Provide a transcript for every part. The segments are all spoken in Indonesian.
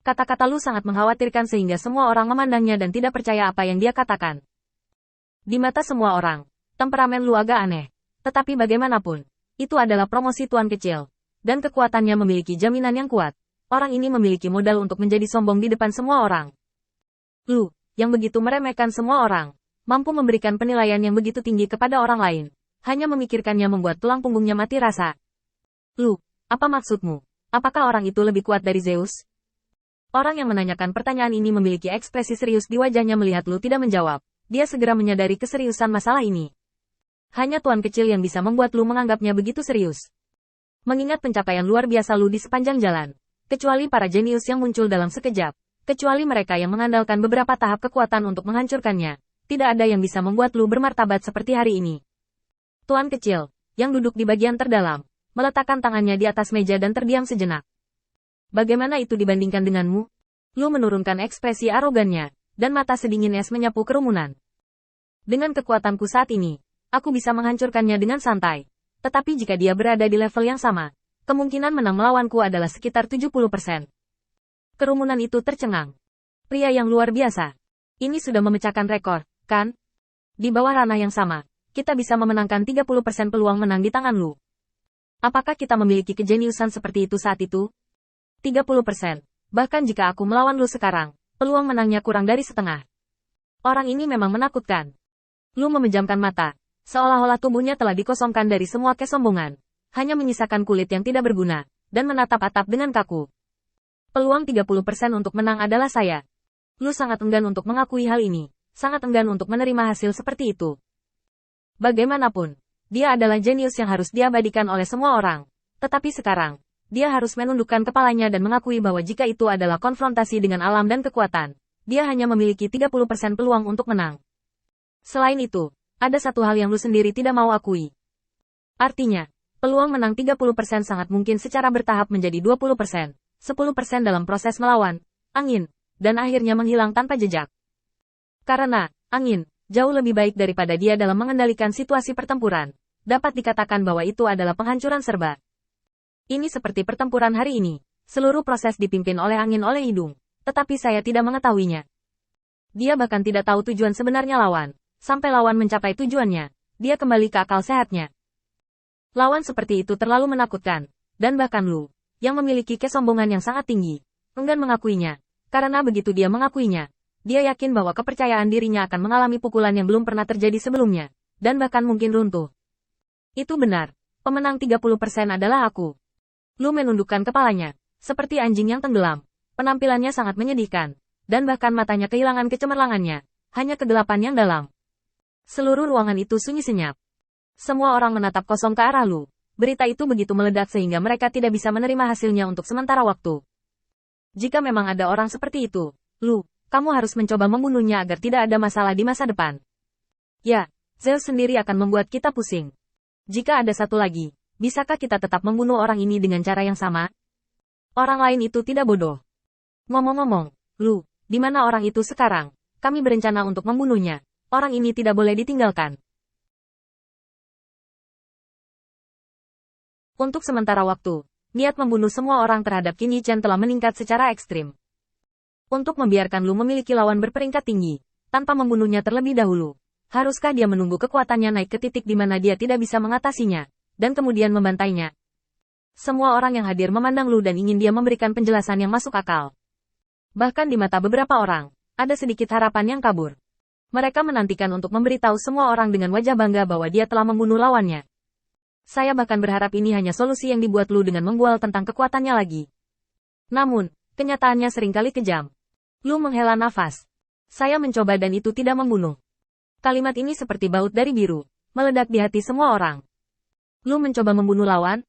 Kata-kata Lu sangat mengkhawatirkan sehingga semua orang memandangnya dan tidak percaya apa yang dia katakan. Di mata semua orang, temperamen Lu agak aneh. Tetapi bagaimanapun, itu adalah promosi tuan kecil. Dan kekuatannya memiliki jaminan yang kuat. Orang ini memiliki modal untuk menjadi sombong di depan semua orang. Lu, yang begitu meremehkan semua orang, mampu memberikan penilaian yang begitu tinggi kepada orang lain. Hanya memikirkannya membuat tulang punggungnya mati rasa. Lu, apa maksudmu? Apakah orang itu lebih kuat dari Zeus? Orang yang menanyakan pertanyaan ini memiliki ekspresi serius di wajahnya melihat Lu tidak menjawab. Dia segera menyadari keseriusan masalah ini. Hanya tuan kecil yang bisa membuat Lu menganggapnya begitu serius. Mengingat pencapaian luar biasa Lu di sepanjang jalan. Kecuali para jenius yang muncul dalam sekejap. Kecuali mereka yang mengandalkan beberapa tahap kekuatan untuk menghancurkannya. Tidak ada yang bisa membuat Lu bermartabat seperti hari ini. Tuan kecil, yang duduk di bagian terdalam, meletakkan tangannya di atas meja dan terdiam sejenak. Bagaimana itu dibandingkan denganmu? Lu menurunkan ekspresi arogannya, dan mata sedingin es menyapu kerumunan. Dengan kekuatanku saat ini, aku bisa menghancurkannya dengan santai. Tetapi jika dia berada di level yang sama, kemungkinan menang melawanku adalah sekitar 70%. Kerumunan itu tercengang. Pria yang luar biasa. Ini sudah memecahkan rekor, kan? Di bawah ranah yang sama, kita bisa memenangkan 30% peluang menang di tangan Lu. Apakah kita memiliki kejeniusan seperti itu saat itu? 30%. Bahkan jika aku melawan Lu sekarang, peluang menangnya kurang dari setengah. Orang ini memang menakutkan. Lu memejamkan mata, seolah-olah tubuhnya telah dikosongkan dari semua kesombongan. Hanya menyisakan kulit yang tidak berguna, dan menatap atap dengan kaku. Peluang 30% untuk menang adalah saya. Lu sangat enggan untuk mengakui hal ini, sangat enggan untuk menerima hasil seperti itu. Bagaimanapun, dia adalah jenius yang harus diabadikan oleh semua orang. Tetapi sekarang, dia harus menundukkan kepalanya dan mengakui bahwa jika itu adalah konfrontasi dengan alam dan kekuatan, dia hanya memiliki 30% peluang untuk menang. Selain itu, ada satu hal yang Lu sendiri tidak mau akui. Artinya, peluang menang 30% sangat mungkin secara bertahap menjadi 20%, 10% dalam proses melawan angin, dan akhirnya menghilang tanpa jejak. Karena, angin, jauh lebih baik daripada dia dalam mengendalikan situasi pertempuran, dapat dikatakan bahwa itu adalah penghancuran serba. Ini seperti pertempuran hari ini. Seluruh proses dipimpin oleh angin oleh hidung. Tetapi saya tidak mengetahuinya. Dia bahkan tidak tahu tujuan sebenarnya lawan. Sampai lawan mencapai tujuannya, dia kembali ke akal sehatnya. Lawan seperti itu terlalu menakutkan. Dan bahkan Lu, yang memiliki kesombongan yang sangat tinggi, enggan mengakuinya. Karena begitu dia mengakuinya, dia yakin bahwa kepercayaan dirinya akan mengalami pukulan yang belum pernah terjadi sebelumnya. Dan bahkan mungkin runtuh. Itu benar. Pemenang 30% adalah aku. Lu menundukkan kepalanya, seperti anjing yang tenggelam. Penampilannya sangat menyedihkan, dan bahkan matanya kehilangan kecemerlangannya, hanya kegelapan yang dalam. Seluruh ruangan itu sunyi senyap. Semua orang menatap kosong ke arah Lu. Berita itu begitu meledak sehingga mereka tidak bisa menerima hasilnya untuk sementara waktu. Jika memang ada orang seperti itu, Lu, kamu harus mencoba membunuhnya agar tidak ada masalah di masa depan. Ya, Zeus sendiri akan membuat kita pusing. Jika ada satu lagi, bisakah kita tetap membunuh orang ini dengan cara yang sama? Orang lain itu tidak bodoh. Ngomong-ngomong, Lu, di mana orang itu sekarang? Kami berencana untuk membunuhnya. Orang ini tidak boleh ditinggalkan. Untuk sementara waktu, niat membunuh semua orang terhadap Qin Yichen telah meningkat secara ekstrim. Untuk membiarkan Lu memiliki lawan berperingkat tinggi, tanpa membunuhnya terlebih dahulu, haruskah dia menunggu kekuatannya naik ke titik di mana dia tidak bisa mengatasinya? Dan kemudian membantainya. Semua orang yang hadir memandang Lu dan ingin dia memberikan penjelasan yang masuk akal. Bahkan di mata beberapa orang, ada sedikit harapan yang kabur. Mereka menantikan untuk memberitahu semua orang dengan wajah bangga bahwa dia telah membunuh lawannya. Saya bahkan berharap ini hanya solusi yang dibuat Lu dengan membual tentang kekuatannya lagi. Namun, kenyataannya seringkali kejam. Lu menghela nafas. Saya mencoba dan itu tidak membunuh. Kalimat ini seperti baut dari biru, meledak di hati semua orang. Lu mencoba membunuh lawan?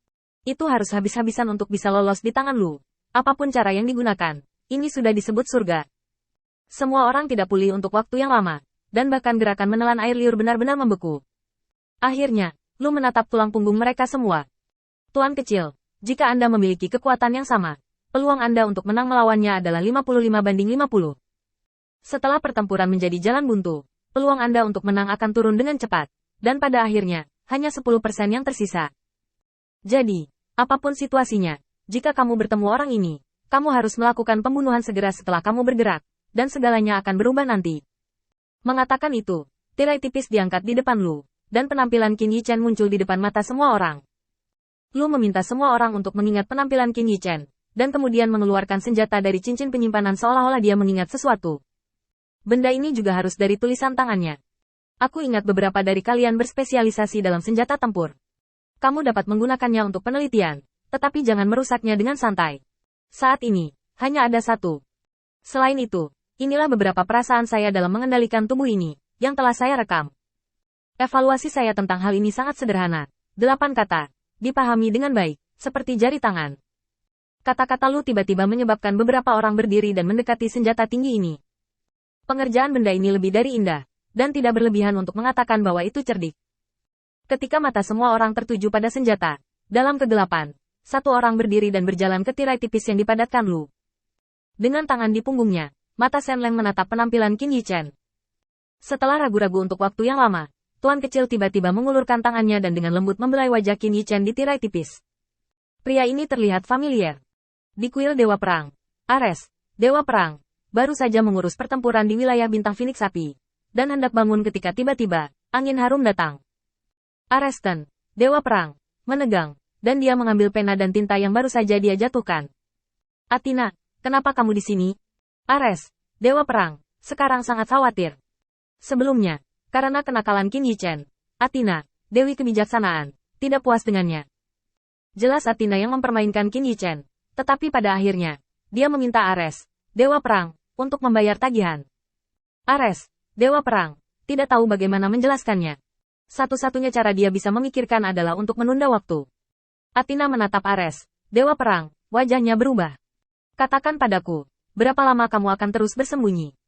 Itu harus habis-habisan untuk bisa lolos di tangan Lu. Apapun cara yang digunakan, ini sudah disebut surga. Semua orang tidak pulih untuk waktu yang lama, dan bahkan gerakan menelan air liur benar-benar membeku. Akhirnya, Lu menatap tulang punggung mereka semua. Tuan kecil, jika Anda memiliki kekuatan yang sama, peluang Anda untuk menang melawannya adalah 55-50. Setelah pertempuran menjadi jalan buntu, peluang Anda untuk menang akan turun dengan cepat, dan pada akhirnya, hanya 10% yang tersisa. Jadi, apapun situasinya, jika kamu bertemu orang ini, Kamu harus melakukan pembunuhan segera setelah kamu bergerak, dan segalanya akan berubah nanti. Mengatakan itu, tirai tipis diangkat di depan Lu, dan penampilan Qin Yichen muncul di depan mata semua orang. Lu meminta semua orang untuk mengingat penampilan Qin Yichen, dan kemudian mengeluarkan senjata dari cincin penyimpanan seolah-olah dia mengingat sesuatu. Benda ini juga harus dari tulisan tangannya. Aku ingat beberapa dari kalian berspesialisasi dalam senjata tempur. Kamu dapat menggunakannya untuk penelitian, tetapi jangan merusaknya dengan santai. Saat ini, hanya ada satu. Selain itu, inilah beberapa perasaan saya dalam mengendalikan tubuh ini, yang telah saya rekam. Evaluasi saya tentang hal ini sangat sederhana. 8 kata, dipahami dengan baik, seperti jari tangan. Kata-kata Lu tiba-tiba menyebabkan beberapa orang berdiri dan mendekati senjata tinggi ini. Pengerjaan benda ini lebih dari indah, dan tidak berlebihan untuk mengatakan bahwa itu cerdik. Ketika mata semua orang tertuju pada senjata, dalam kegelapan, satu orang berdiri dan berjalan ke tirai tipis yang dipadatkan Lu. Dengan tangan di punggungnya, mata Shen Leng menatap penampilan Qin Yichen. Setelah ragu-ragu untuk waktu yang lama, Tuan kecil tiba-tiba mengulurkan tangannya dan dengan lembut membelai wajah Qin Yichen di tirai tipis. Pria ini terlihat familiar. Di kuil Dewa Perang, Ares, Dewa Perang, baru saja mengurus pertempuran di wilayah bintang Phoenix Api, dan hendak bangun ketika tiba-tiba, angin harum datang. Aresten, Dewa Perang, menegang, dan dia mengambil pena dan tinta yang baru saja dia jatuhkan. Athena, kenapa kamu di sini? Ares, Dewa Perang, sekarang sangat khawatir. Sebelumnya, karena kenakalan Qin Yichen, Athena, Dewi Kebijaksanaan, tidak puas dengannya. Jelas Athena yang mempermainkan Qin Yichen, tetapi pada akhirnya, dia meminta Ares, Dewa Perang, untuk membayar tagihan. Ares, Dewa Perang, tidak tahu bagaimana menjelaskannya. Satu-satunya cara dia bisa memikirkan adalah untuk menunda waktu. Athena menatap Ares, Dewa Perang, wajahnya berubah. Katakan padaku, berapa lama kamu akan terus bersembunyi?